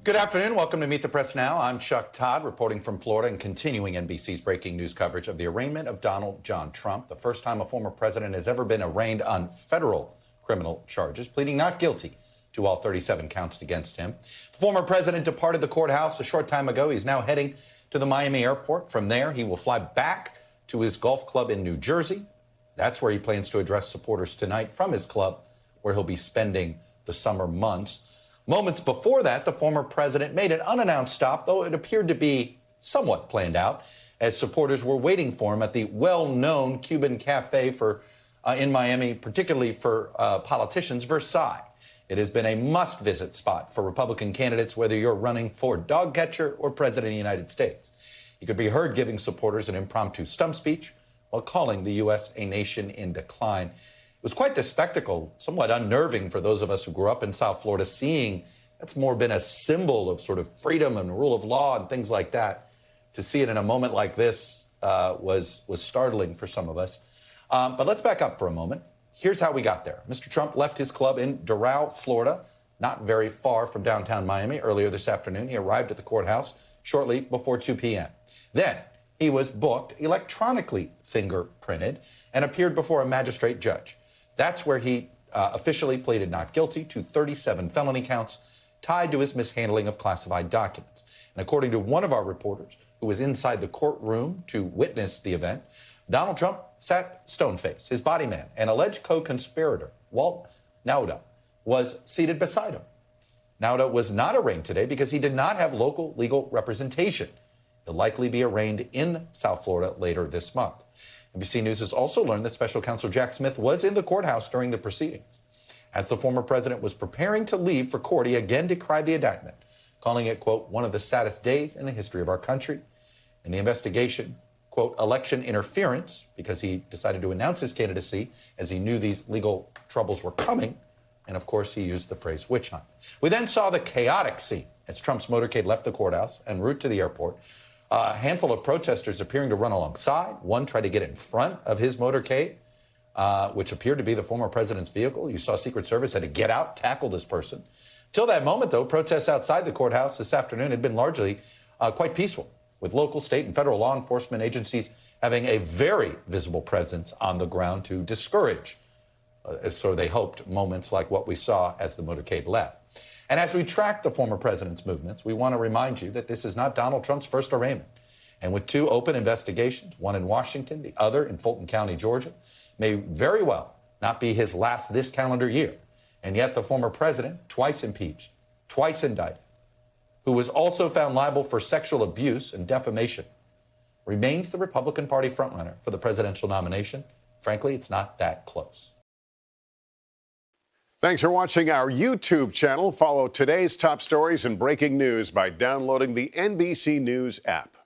Good afternoon. Welcome to Meet the Press Now. I'm Chuck Todd, reporting from Florida and continuing NBC's breaking news coverage of the arraignment of Donald John Trump, the first time a former president has ever been arraigned on federal criminal charges, pleading not guilty to all 37 counts against him. The former president departed the courthouse a short time ago. He's now heading to the Miami airport. From there, he will fly back to his golf club in New Jersey. That's where he plans to address supporters tonight from his club, where he'll be spending the summer months. Moments before that, the former president made an unannounced stop, though it appeared to be somewhat planned out, as supporters were waiting for him at the well-known Cuban cafe in Miami, particularly for politicians, Versailles. It has been a must-visit spot for Republican candidates, whether you're running for dog catcher or president of the United States. He could be heard giving supporters an impromptu stump speech while calling the U.S. a nation in decline. It was quite the spectacle, somewhat unnerving for those of us who grew up in South Florida, seeing that's more been a symbol of sort of freedom and rule of law and things like that. To see it in a moment like this was startling for some of us. But let's back up for a moment. Here's how we got there. Mr. Trump left his club in Doral, Florida, not very far from downtown Miami, earlier this afternoon. He arrived at the courthouse shortly before 2 p.m. Then he was booked, electronically fingerprinted, and appeared before a magistrate judge. That's where he officially pleaded not guilty to 37 felony counts tied to his mishandling of classified documents. And according to one of our reporters who was inside the courtroom to witness the event, Donald Trump sat stone-faced. His body man, an alleged co-conspirator, Walt Nauda, was seated beside him. Nauda was not arraigned today because he did not have local legal representation. He'll likely be arraigned in South Florida later this month. NBC News has also learned that Special Counsel Jack Smith was in the courthouse during the proceedings. As the former president was preparing to leave for court, he again decried the indictment, calling it, quote, one of the saddest days in the history of our country. In the investigation, quote, election interference, because he decided to announce his candidacy as he knew these legal troubles were coming. And, of course, he used the phrase witch hunt. We then saw the chaotic scene as Trump's motorcade left the courthouse en route to the airport. A handful of protesters appearing to run alongside. One tried to get in front of his motorcade, which appeared to be the former president's vehicle. You saw Secret Service had to get out, tackle this person. Till that moment, though, protests outside the courthouse this afternoon had been largely quite peaceful, with local, state, and federal law enforcement agencies having a very visible presence on the ground to discourage, so they hoped, moments like what we saw as the motorcade left. And as we track the former president's movements, we want to remind you that this is not Donald Trump's first arraignment. And with two open investigations, one in Washington, the other in Fulton County, Georgia, may very well not be his last this calendar year. And yet the former president, twice impeached, twice indicted, who was also found liable for sexual abuse and defamation, remains the Republican Party frontrunner for the presidential nomination. Frankly, it's not that close. Thanks for watching our YouTube channel. Follow today's top stories and breaking news by downloading the NBC News app.